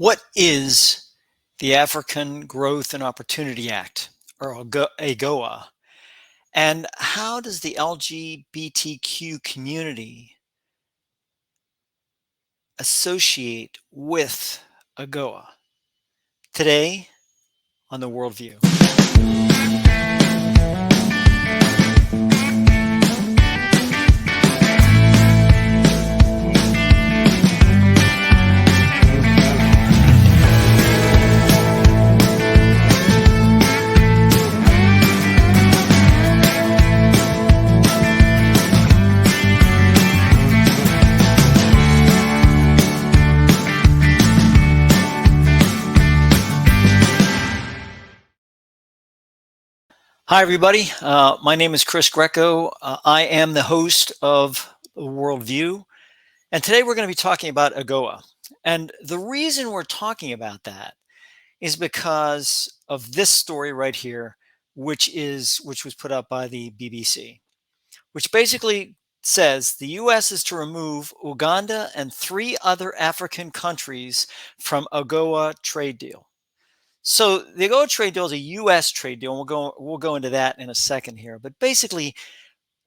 What is the African Growth and Opportunity Act, or AGOA, and how does the LGBTQ community associate with AGOA? Today on The Worldview. Hi, everybody. My name is Chris Greco. I am the host of The Worldview. And today we're going to be talking about AGOA. And the reason we're talking about that is because of this story right here, which was put up by the BBC, which basically says the U.S. is to remove Uganda and 3 other African countries from AGOA trade deal. So the AGOA trade deal is a U.S. trade deal, and we'll go into that in a second here. But basically,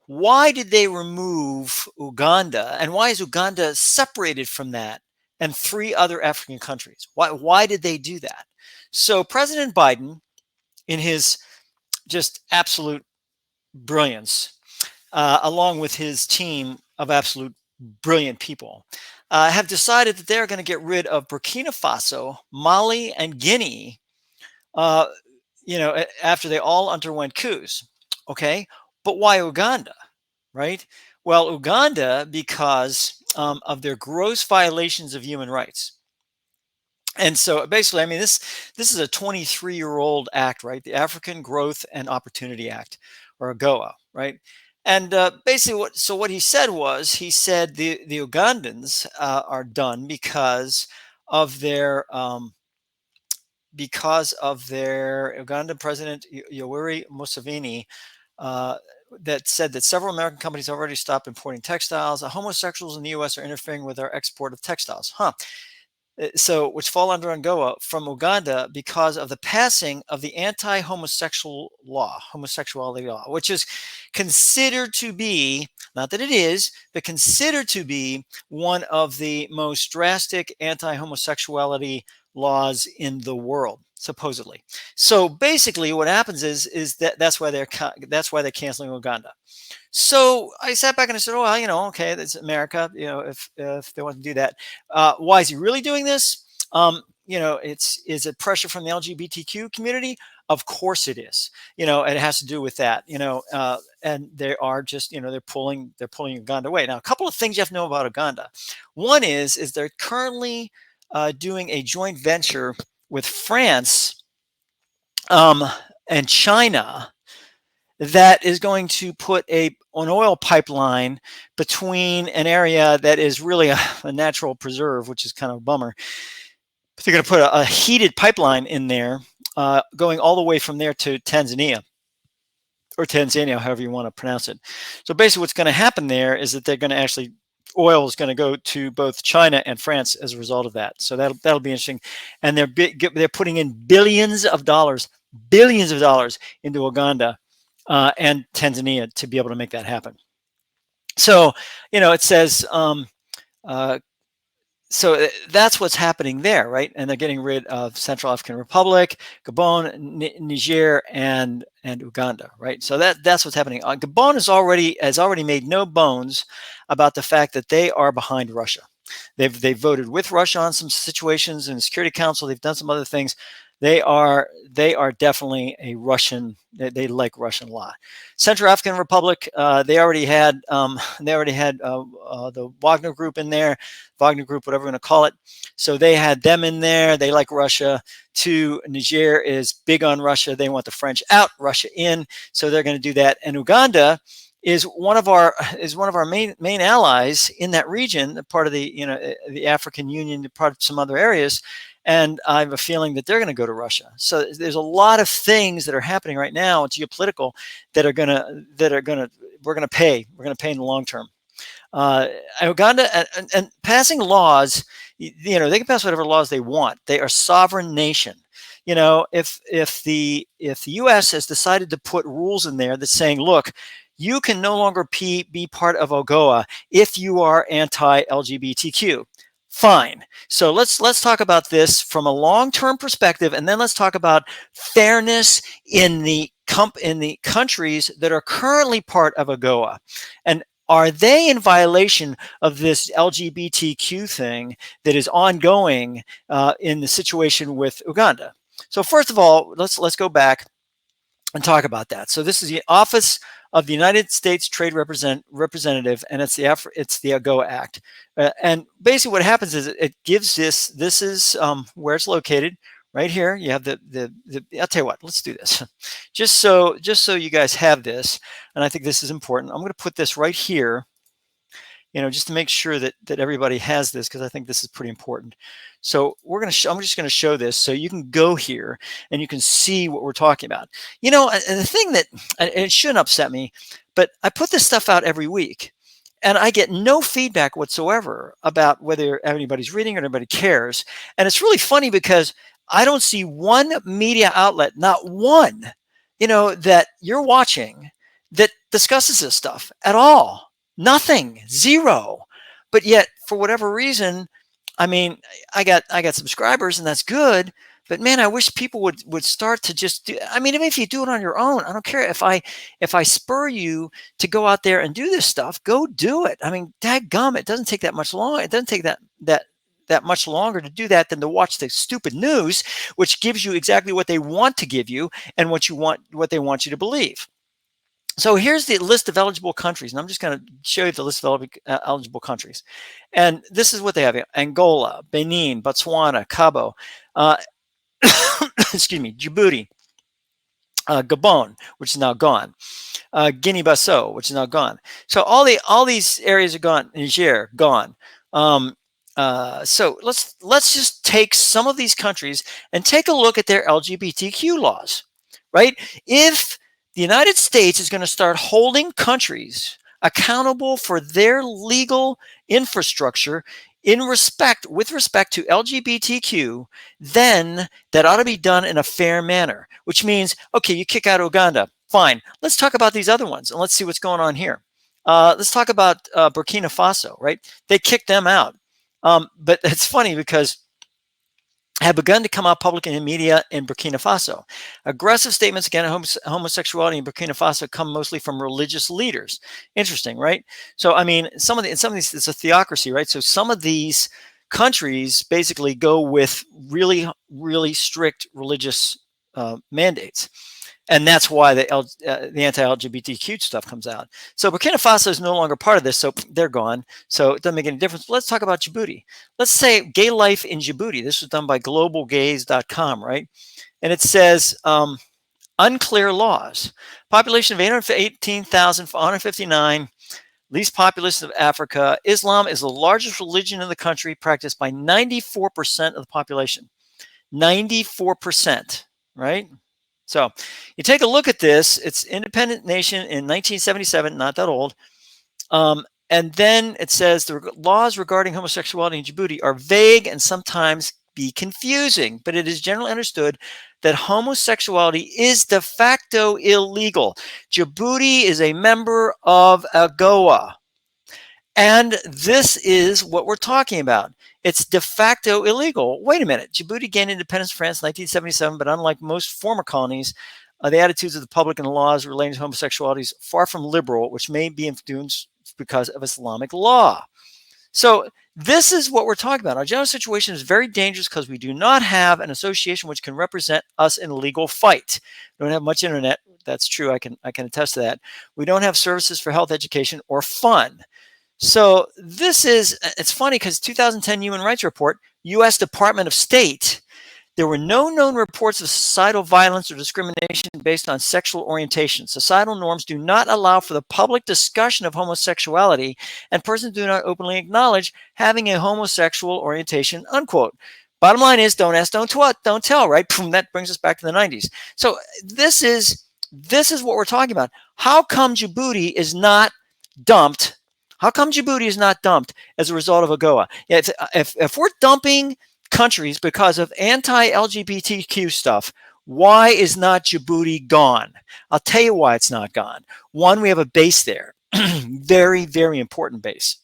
why did they remove Uganda, and why is Uganda separated from that and 3 other African countries? Why did they do that? So President Biden, in his just absolute brilliance, along with his team of absolute brilliant people, have decided that they're going to get rid of Burkina Faso, Mali, and Guinea. After they all underwent coups. Okay. But why Uganda? Right. Well, Uganda, because of their gross violations of human rights. And so basically, I mean, this is a 23-year-old act, right? The African Growth and Opportunity Act, or AGOA, right? And basically, what he said the Ugandans are done because of their Ugandan President Yoweri Museveni, that said that several American companies have already stopped importing textiles. Homosexuals in the U.S. are interfering with our export of textiles. So, which fall under AGOA from Uganda because of the passing of the homosexuality law, which is considered to be, not that it is, but considered to be one of the most drastic anti-homosexuality laws in the world, supposedly. So basically, what happens is that's why they're canceling Uganda. So I sat back and I said, "Oh, well, okay, that's America. If they want to do that, why is he really doing this? Is it pressure from the LGBTQ community? Of course it is. It has to do with that. And they are just, they're pulling Uganda away. Now, a couple of things you have to know about Uganda. One is they're currently doing a joint venture with France and China that is going to put an oil pipeline between an area that is really a natural preserve, which is kind of a bummer. But they're going to put a heated pipeline in there, going all the way from there to Tanzania, or Tanzania, however you want to pronounce it. So basically what's going to happen there is that they're going to actually, oil is going to go to both China and France as a result of that. So that'll be interesting. And they're putting in billions of dollars into Uganda and Tanzania to be able to make that happen. So, it says, so that's what's happening there, right? And they're getting rid of Central African Republic, Gabon, Niger, and Uganda, right? So that's what's happening. Gabon has already made no bones about the fact that they are behind Russia. They've voted with Russia on some situations in the Security Council. They've done some other things. They are definitely a Russian. They like Russian law. Central African Republic. They already had the Wagner Group in there. Wagner Group, whatever we're going to call it. So they had them in there. They like Russia. Niger is big on Russia. They want the French out, Russia in. So they're going to do that. And Uganda is one of our main allies in that region, part of the African Union, part of some other areas. And I have a feeling that they're going to go to Russia. So there's a lot of things that are happening right now, geopolitical, that we're going to pay in the long term. Uh, Uganda and passing laws, they can pass whatever laws they want. They are a sovereign nation. If the U.S. has decided to put rules in there that's saying, look, you can no longer be part of AGOA if you are anti-LGBTQ. Fine. So let's talk about this from a long-term perspective, and then let's talk about fairness in the countries that are currently part of AGOA, and are they in violation of this LGBTQ thing that is ongoing in the situation with Uganda? So first of all, let's go back and talk about that. So this is the Office of the United States Trade Representative, and it's the AGOA Act. And basically, what happens is it gives this. This is where it's located. Right here, you have the. I'll tell you what. Let's do this, just so you guys have this, and I think this is important. I'm going to put this right here, just to make sure that everybody has this, because I think this is pretty important. So I'm just going to show this so you can go here and you can see what we're talking about. And the thing that, and it shouldn't upset me, but I put this stuff out every week, and I get no feedback whatsoever about whether anybody's reading or anybody cares. And it's really funny because I don't see one media outlet, not one, that you're watching that discusses this stuff at all. Nothing, zero. But yet, for whatever reason, I mean, I got subscribers, and that's good. But man, I wish people would start to just do. I mean, even if you do it on your own, I don't care if I spur you to go out there and do this stuff. Go do it. I mean, dadgum, it doesn't take that much long. It doesn't take that much longer to do that than to watch the stupid news, which gives you exactly what they want to give you and what they want you to believe. So here's the list of eligible countries, and I'm just going to show you the list of eligible countries. And this is what they have: Angola, Benin, Botswana, Cabo, excuse me, Djibouti, Gabon, which is now gone, Guinea-Bissau, which is now gone. So all these areas are gone. Niger, gone. So let's just take some of these countries and take a look at their LGBTQ laws, right? If the United States is going to start holding countries accountable for their legal infrastructure with respect to LGBTQ, then that ought to be done in a fair manner, which means, okay, you kick out Uganda. Fine. Let's talk about these other ones, and let's see what's going on here. Let's talk about Burkina Faso, right? They kicked them out. But it's funny because have begun to come out public in the media in Burkina Faso. Aggressive statements against homosexuality in Burkina Faso come mostly from religious leaders. Interesting, right? So, I mean, some of these, it's a theocracy, right? So some of these countries basically go with really, really strict religious mandates. And that's why the anti-LGBTQ stuff comes out. So Burkina Faso is no longer part of this, so they're gone. So it doesn't make any difference. But let's talk about Djibouti. Let's say gay life in Djibouti. This was done by globalgays.com, right? And it says unclear laws. Population of 818,459. Least populous of Africa. Islam is the largest religion in the country, practiced by 94% of the population. 94%, right? So you take a look at this. It's independent nation in 1977, not that old. And then it says the laws regarding homosexuality in Djibouti are vague and sometimes be confusing, but it is generally understood that homosexuality is de facto illegal. Djibouti is a member of AGOA. And this is what we're talking about. It's de facto illegal. Wait a minute. Djibouti gained independence from France in 1977, but unlike most former colonies, the attitudes of the public and the laws relating to homosexuality is far from liberal, which may be influenced because of Islamic law. So this is what we're talking about. Our general situation is very dangerous because we do not have an association which can represent us in a legal fight. We don't have much internet. That's true. I can attest to that. We don't have services for health, education, or fun. So it's funny because 2010 Human Rights Report, U.S. Department of State, there were no known reports of societal violence or discrimination based on sexual orientation. Societal norms do not allow for the public discussion of homosexuality, and persons do not openly acknowledge having a homosexual orientation, unquote. Bottom line is, don't ask, don't tell, right? That brings us back to the 90s. So this is what we're talking about. How come Djibouti is not dumped How come Djibouti is not dumped as a result of AGOA? Yeah, if we're dumping countries because of anti-LGBTQ stuff, why is not Djibouti gone? I'll tell you why it's not gone. One, we have a base there, very, very important base.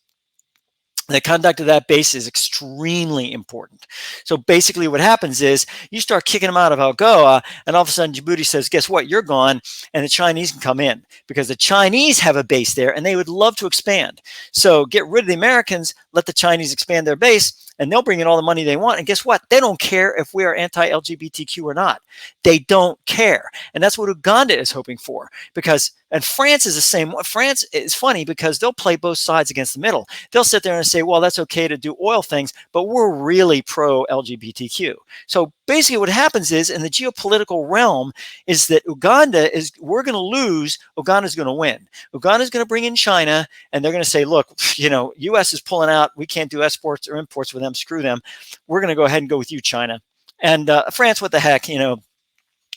The conduct of that base is extremely important. So basically what happens is you start kicking them out of AGOA, and all of a sudden Djibouti says, guess what, you're gone, and the Chinese can come in because the Chinese have a base there and they would love to expand. So get rid of the Americans, let the Chinese expand their base, and they'll bring in all the money they want. And guess what? They don't care if we are anti-LGBTQ or not. They don't care. And that's what Uganda is hoping for, because, and France is the same. France is funny because they'll play both sides against the middle. They'll sit there and say, well, that's okay to do oil things, but we're really pro-LGBTQ. So basically what happens is, in the geopolitical realm, is that Uganda is, we're going to lose, Uganda's going to win. Uganda's going to bring in China, and they're going to say, look, you know, US is pulling out. We can't do exports or imports with them. Screw them. We're going to go ahead and go with you, China. And France, what the heck, you know,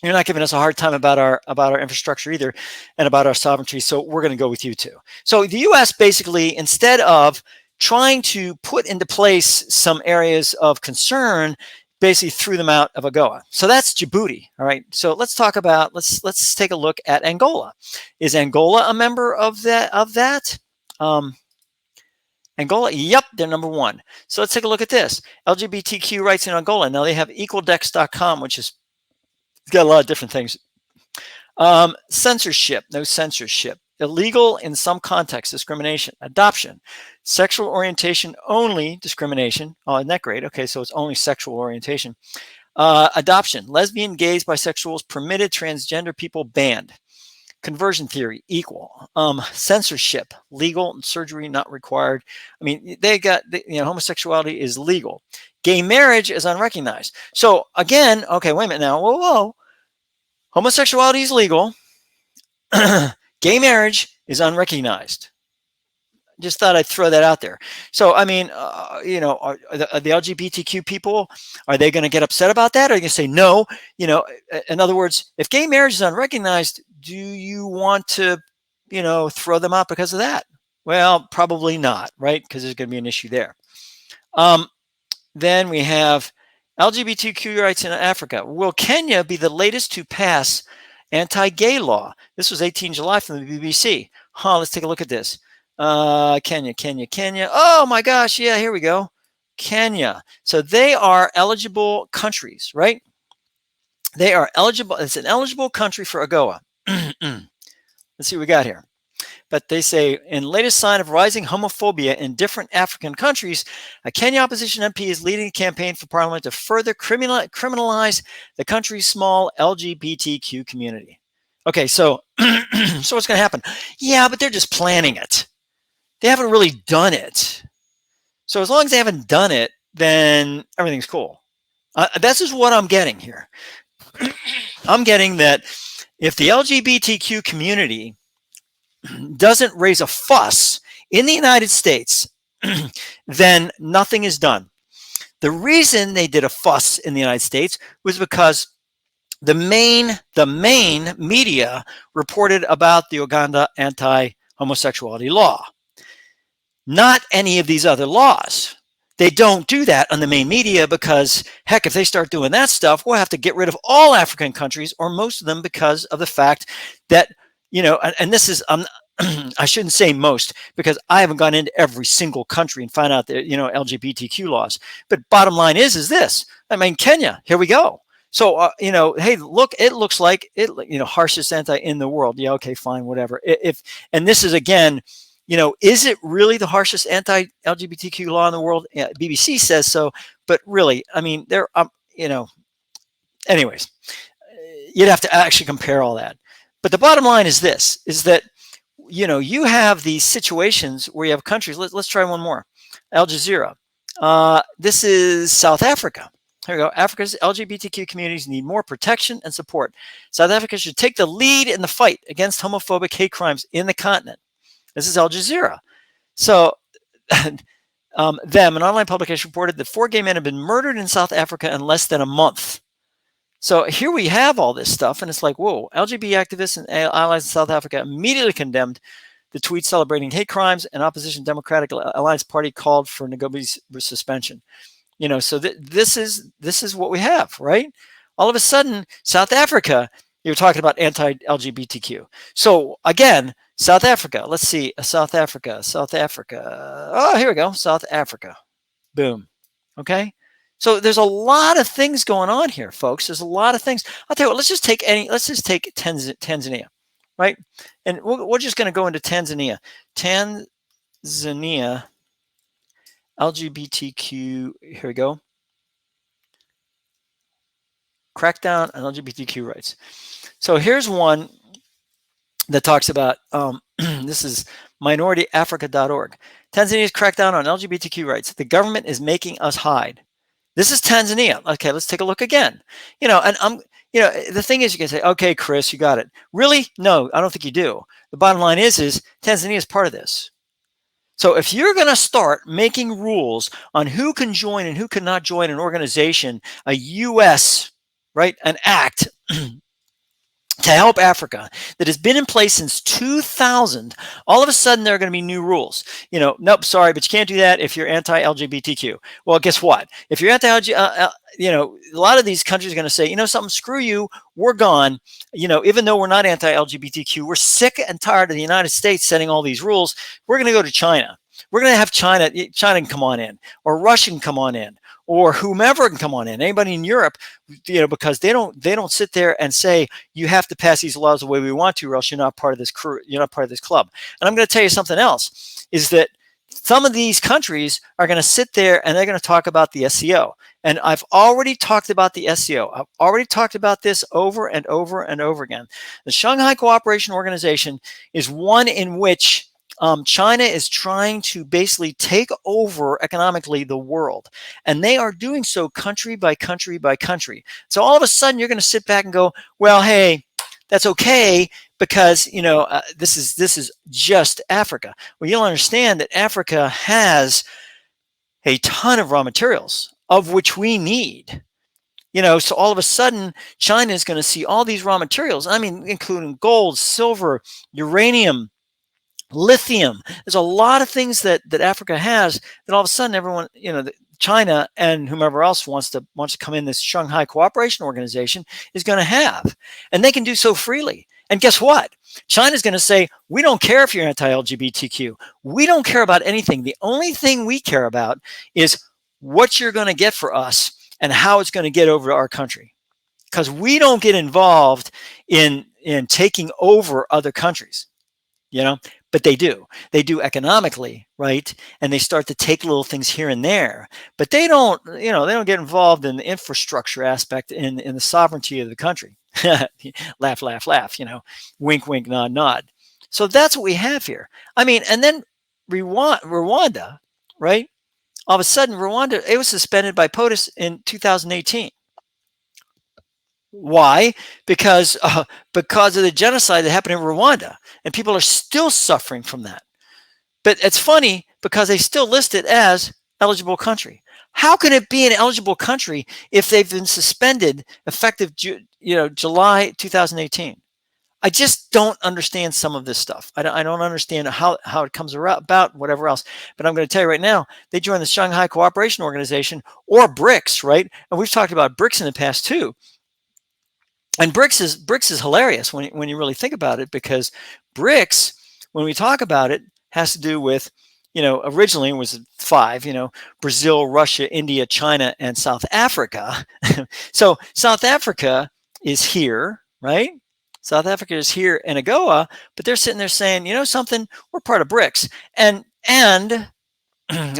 you're not giving us a hard time about our infrastructure either, and about our sovereignty. So we're going to go with you too. So the U.S. basically, instead of trying to put into place some areas of concern, basically threw them out of AGOA. So that's Djibouti. All right. So let's talk about, let's take a look at Angola. Is Angola a member of that? Angola, yep, they're number one. So let's take a look at this. LGBTQ rights in Angola. Now they have equaldex.com, which is, it's got a lot of different things. Censorship, no censorship. Illegal in some contexts, discrimination. Adoption, sexual orientation only, discrimination. Oh, isn't that great? Okay, so it's only sexual orientation. Adoption, lesbian, gays, bisexuals permitted, transgender people banned. Conversion theory, equal. Censorship, legal, surgery not required. I mean, they got, you know, homosexuality is legal. Gay marriage is unrecognized. So again, okay, wait a minute now. Whoa. Homosexuality is legal. Gay marriage is unrecognized. Just thought I'd throw that out there. So, I mean, you know, are the LGBTQ people, are they going to get upset about that? Or are they going to say no? You know, in other words, if gay marriage is unrecognized, do you want to, you know, throw them out because of that? Well, probably not, right? Because there's going to be an issue there. Then we have LGBTQ rights in Africa. Will Kenya be the latest to pass anti-gay law? This was 18 July from the BBC. Let's take a look at this. Kenya. Oh my gosh, yeah, here we go. Kenya. So they are eligible countries, right? They are eligible. It's an eligible country for AGOA. Let's see what we got here. But they say, in latest sign of rising homophobia in different African countries, a Kenya opposition MP is leading a campaign for parliament to further criminalize the country's small LGBTQ community. Okay, so, so what's going to happen? Yeah, but they're just planning it. They haven't really done it. So as long as they haven't done it, then everything's cool. This is what I'm getting here. I'm getting that if the LGBTQ community doesn't raise a fuss in the United States, then nothing is done. The reason they did a fuss in the United States was because the main media reported about the Uganda anti-homosexuality law, not any of these other laws. They don't do that on the main media because, heck, if they start doing that stuff, we'll have to get rid of all African countries, or most of them, because of the fact that, you know, and this is, I shouldn't say most, because I haven't gone into every single country and found out that, you know, LGBTQ laws. But bottom line is this. I mean, Kenya, here we go. So, you know, hey, look, it looks like it, you know, harshest anti in the world. Yeah, okay, fine, whatever. And this is, again, you know, is it really the harshest anti-LGBTQ law in the world? Yeah, BBC says so, but really, I mean, there, you know, anyways, you'd have to actually compare all that. But the bottom line is this, is that, you know, you have these situations where you have countries. Let's try one more. Al Jazeera. This is South Africa. Here we go. Africa's LGBTQ communities need more protection and support. South Africa should take the lead in the fight against homophobic hate crimes in the continent. This is Al Jazeera. So an online publication reported that 4 gay men have been murdered in South Africa in less than a month. So here we have all this stuff, and it's like, whoa, LGBT activists and allies in South Africa immediately condemned The tweet celebrating hate crimes and opposition Democratic Alliance Party called for Ngobe's suspension. So this is what we have, right? All of a sudden, South Africa, you're talking about anti-LGBTQ. So again, South Africa. Let's see, South Africa. Oh, here we go, South Africa. Boom. Okay. So there's a lot of things going on here, folks. There's a lot of things. I'll tell you what. Let's just take Tanzania, right? And we're just going to go into Tanzania. Tanzania, LGBTQ. Here we go. Crackdown on LGBTQ rights. So here's one that talks about, this is minorityafrica.org. Tanzania's crackdown on LGBTQ rights. The government is making us hide. This is Tanzania. Okay, let's take a look again. And the thing is, you can say, okay, Chris, you got it. Really? No, I don't think you do. The bottom line is Tanzania is part of this. So if you're going to start making rules on who can join and who cannot join an organization, a U.S., right, an act to help Africa that has been in place since 2000, all of a sudden there are going to be new rules. Nope, sorry, but you can't do that if you're anti-LGBTQ. Well, guess what? If you're a lot of these countries are going to say, something, screw you, we're gone. Even though we're not anti-LGBTQ, we're sick and tired of the United States setting all these rules. We're going to go to China. We're going to have China can come on in, or Russia can come on in, or whomever can come on in, anybody in Europe, because they don't sit there and say, you have to pass these laws the way we want to, or else you're not part of this crew, you're not part of this club. And I'm going to tell you something else, is that some of these countries are going to sit there and they're going to talk about the SCO. And I've already talked about the SCO. I've already talked about this over and over and over again. The Shanghai Cooperation Organization is one in which China is trying to basically take over economically the world, and they are doing so country by country by country. So all of a sudden you're going to sit back and go, well, hey, that's okay, because this is just Africa. Well, you'll understand that Africa has a ton of raw materials, of which we need. So all of a sudden China is going to see all these raw materials, including gold, silver, uranium, lithium. There's a lot of things that Africa has that all of a sudden everyone, China and whomever else wants to come in this Shanghai Cooperation Organization is going to have, and they can do so freely. And guess what? China's going to say, we don't care if you're anti-LGBTQ. We don't care about anything. The only thing we care about is what you're going to get for us and how it's going to get over to our country, because we don't get involved in taking over other countries. But they do economically, right? And they start to take little things here and there, but they don't get involved in the infrastructure aspect, in the sovereignty of the country. Laugh, laugh, laugh, wink, wink, nod, nod. So that's what we have here. And then Rwanda, right? All of a sudden, Rwanda, it was suspended by POTUS in 2018. Why? Because of the genocide that happened in Rwanda, and people are still suffering from that. But it's funny, because they still list it as eligible country. How can it be an eligible country if they've been suspended effective July 2018? I just don't understand some of this stuff. I don't understand how it comes about, whatever else. But I'm going to tell you right now, they joined the Shanghai Cooperation Organization, or BRICS, right? And we've talked about BRICS in the past too. And BRICS is hilarious when you really think about it, because BRICS, when we talk about it, has to do with, originally it was 5, Brazil, Russia, India, China, and South Africa. So South Africa is here, right? South Africa is here in AGOA, but they're sitting there saying, something, we're part of BRICS. And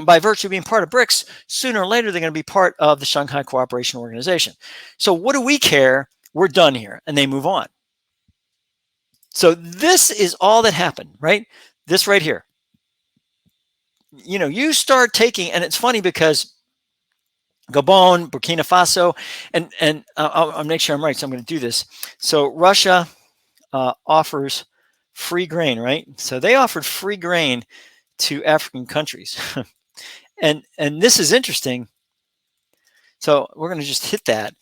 by virtue of being part of BRICS, sooner or later, they're going to be part of the Shanghai Cooperation Organization. So what do we care? We're done here. And they move on. So this is all that happened, right? This right here. You start taking, and it's funny because Gabon, Burkina Faso, and I'll make sure I'm right, so I'm going to do this. So Russia offers free grain, right? So they offered free grain to African countries. and this is interesting. So we're going to just hit that.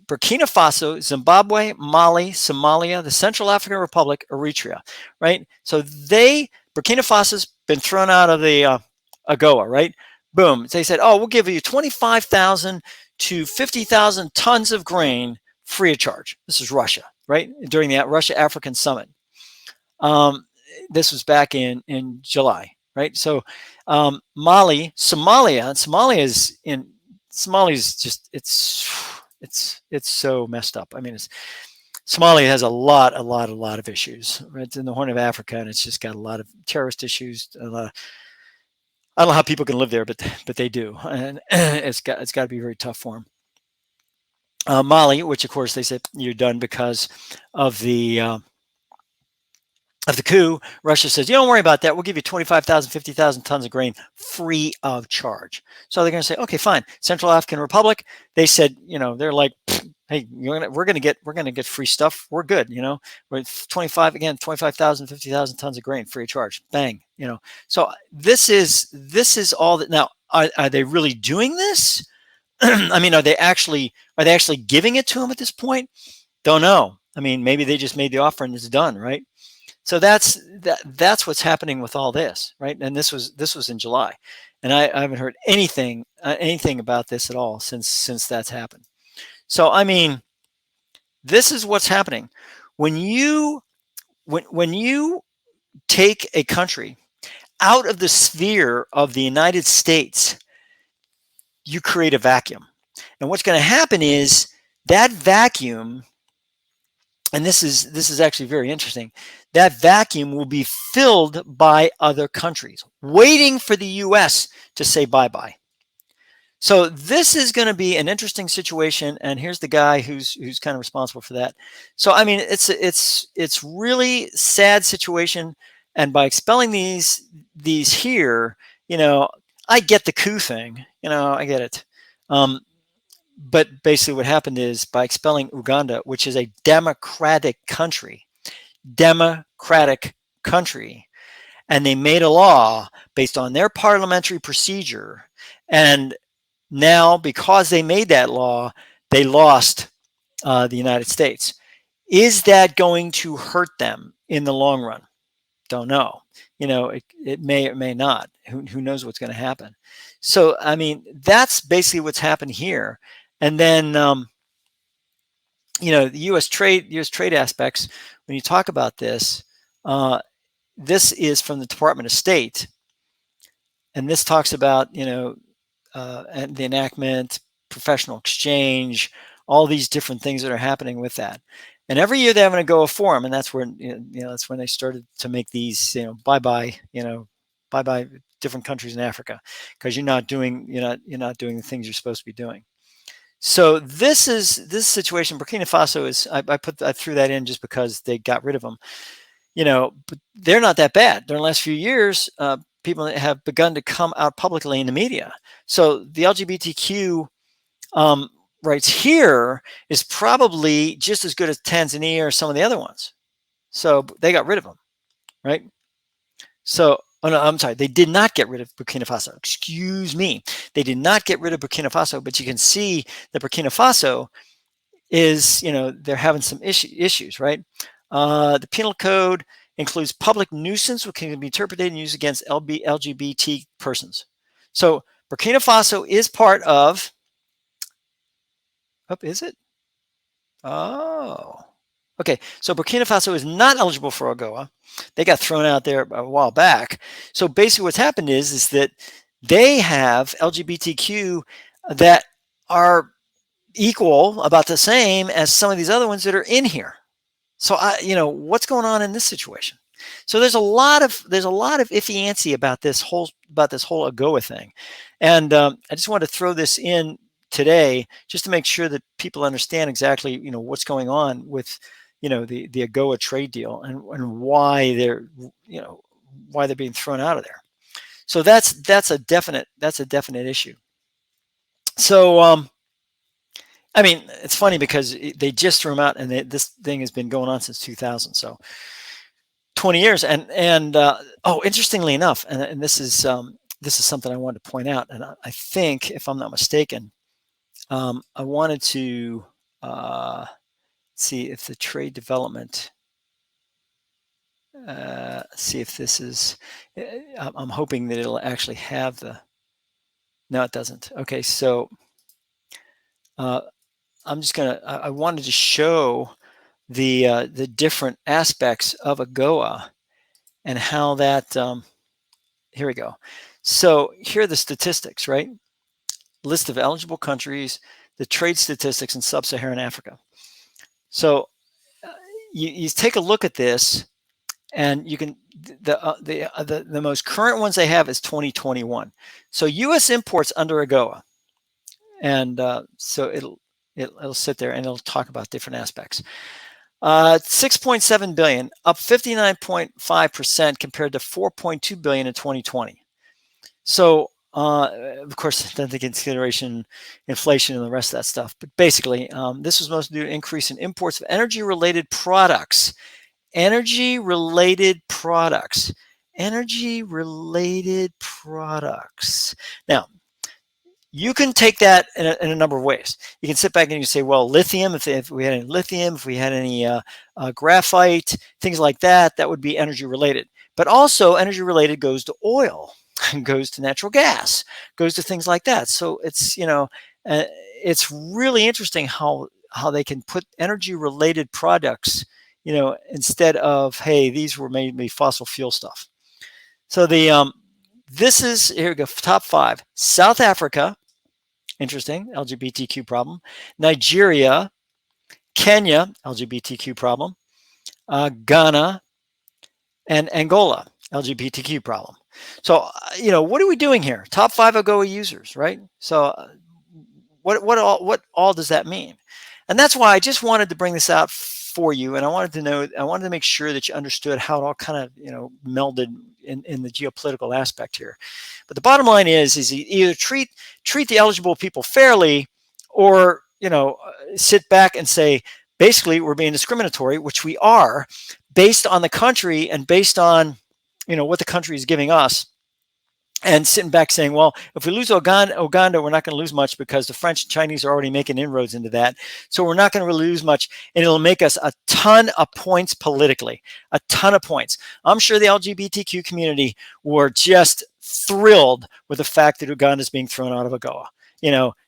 Burkina Faso, Zimbabwe, Mali, Somalia, the Central African Republic, Eritrea, right? So Burkina Faso's been thrown out of the AGOA, right? Boom. They said, oh, we'll give you 25,000 to 50,000 tons of grain free of charge. This is Russia, right? During the Russia-African Summit. Um, this was back in July, right? So Mali, Somalia is just it's so messed up. I mean, Somalia has a lot of issues. Right? It's in the Horn of Africa, and it's just got a lot of terrorist issues. I don't know how people can live there, but they do, and it's got to be very tough for them. Mali, which of course they said you're done because of the coup. Russia says, you don't worry about that. We'll give you 25,000, 50,000 tons of grain free of charge. So they're going to say, okay, fine. Central African Republic, they said, they're like, hey, we're going to get free stuff. We're good. With 25,000, 50,000 tons of grain free of charge. Bang. So this is all that. Now, are they really doing this? I mean, are they actually giving it to them at this point? Don't know. I mean, maybe they just made the offer and it's done, right? So that's what's happening with all this, right? And this was in July, and I haven't heard anything about this at all since that's happened. So I mean, this is what's happening when you take a country out of the sphere of the United States, you create a vacuum, and what's going to happen is that vacuum. And this is actually very interesting. That vacuum will be filled by other countries, waiting for the U.S. to say bye-bye. So this is going to be an interesting situation, and here's the guy who's kind of responsible for that. So I mean, it's really sad situation, and by expelling these here, I get the coup thing, I get it. But basically what happened is by expelling Uganda, which is a democratic country, and they made a law based on their parliamentary procedure. And now because they made that law, they lost the United States. Is that going to hurt them in the long run? Don't know. It may or may not. Who knows what's going to happen? So, I mean, that's basically what's happened here. And then, the U.S. trade aspects. When you talk about this, this is from the Department of State, and this talks about and the enactment, professional exchange, all these different things that are happening with that. And every year they're having a AGOA forum, and that's when that's when they started to make these bye-bye different countries in Africa, because you're not doing the things you're supposed to be doing. So this situation. Burkina Faso is I threw that in just because they got rid of them, but they're not that bad. During the last few years, people have begun to come out publicly in the media. So the LGBTQ rights here is probably just as good as Tanzania or some of the other ones. So they got rid of them, right? So. Oh, no, I'm sorry. They did not get rid of Burkina Faso. Excuse me. They did not get rid of Burkina Faso, but you can see that Burkina Faso is, they're having some issues, right? The penal code includes public nuisance, which can be interpreted and used against LGBT persons. So Burkina Faso is part of. Oh, is it? Oh. Okay, so Burkina Faso is not eligible for AGOA. They got thrown out there a while back. So basically what's happened is that they have LGBTQ that are equal, about the same as some of these other ones that are in here. So what's going on in this situation? So there's a lot of iffy-antsy about this whole AGOA thing. And I just wanted to throw this in today just to make sure that people understand exactly what's going on with the AGOA trade deal and why they're being thrown out of there. So that's a definite issue. So I mean, it's funny because they just threw them out, and this thing has been going on since 2000, so 20 years. And interestingly enough, and this is something I wanted to point out, and I think, if I'm not mistaken, I wanted to see if the trade development, see if this is, I'm hoping that it'll actually have the, no, it doesn't. Okay, so I'm just gonna, I wanted to show the different aspects of AGOA and how that, here we go. So here are the statistics, right? List of eligible countries, the trade statistics in sub-Saharan Africa. So you take a look at this, and you can, the most current ones they have is 2021. So U.S. imports under AGOA, and so it'll sit there and it'll talk about different aspects. 6.7 billion, up 59.5% compared to 4.2 billion in 2020. So, of course, then take into consideration inflation and the rest of that stuff. But basically, this was mostly due to an increase in imports of energy-related products. Energy-related products. Energy-related products. Now, you can take that in a number of ways. You can sit back and you can say, well, lithium, if we had any lithium, if we had any graphite, things like that, that would be energy related. But also energy related goes to oil, goes to natural gas, goes to things like that. So it's, it's really interesting how they can put energy related products, instead of, hey, these were maybe fossil fuel stuff. So this is, here we go, top 5. South Africa, interesting, LGBTQ problem. Nigeria, Kenya, LGBTQ problem. Ghana, and Angola, LGBTQ problem. So, what are we doing here? Top 5 AGOA users, right? So, what all does that mean? And that's why I just wanted to bring this out for you, and I wanted to make sure that you understood how it all kind of melded in the geopolitical aspect here. But the bottom line is either treat the eligible people fairly, or sit back and say, basically, we're being discriminatory, which we are, based on the country and based on what the country is giving us. And sitting back saying, well, if we lose Uganda, we're not going to lose much because the French and Chinese are already making inroads into that. So we're not going to really lose much. And it'll make us a ton of points politically, a ton of points. I'm sure the LGBTQ community were just thrilled with the fact that Uganda is being thrown out of AGOA.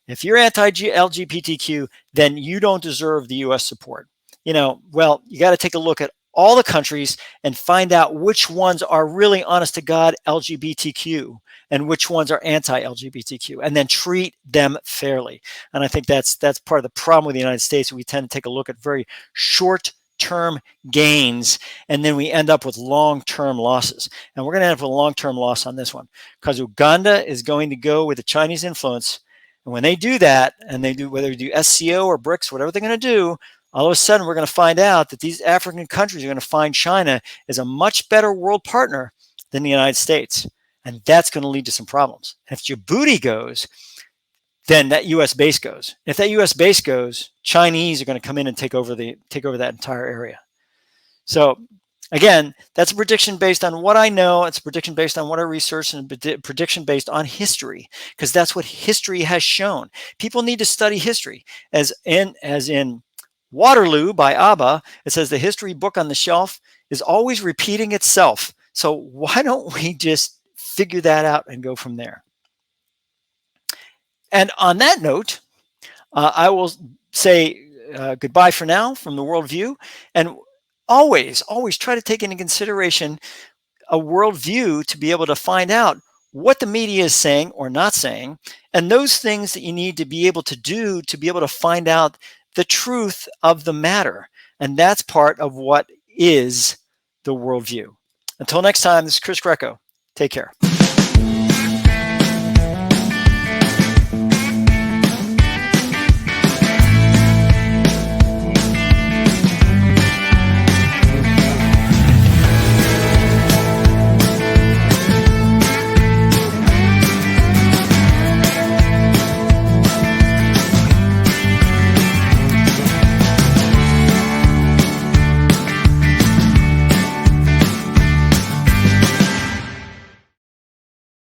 If you're anti-LGBTQ, then you don't deserve the U.S. support. Well, you got to take a look at all the countries and find out which ones are really honest to God LGBTQ and which ones are anti-LGBTQ, and then treat them fairly. And I think that's part of the problem with the United States. We tend to take a look at very short-term gains, and then we end up with long-term losses. And we're going to end up with a long-term loss on this one, because Uganda is going to go with the Chinese influence. And when they do that, and they do, whether they do SCO or BRICS, whatever they're going to do, all of a sudden we're going to find out that these African countries are going to find China as a much better world partner than the United States. And that's going to lead to some problems. And if Djibouti goes, then that U.S. base goes. If that U.S. base goes, Chinese are going to come in and take over that entire area. So again, that's a prediction based on what I know. It's a prediction based on what I researched, and a prediction based on history, because that's what history has shown. People need to study history. As in Waterloo by ABBA, it says the history book on the shelf is always repeating itself. So why don't we just figure that out and go from there? And on that note, I will say goodbye for now from the worldview, and always try to take into consideration a worldview to be able to find out what the media is saying or not saying, and those things that you need to be able to do to be able to find out the truth of the matter. And that's part of what is the worldview. Until next time, this is Chris Greco. Take care.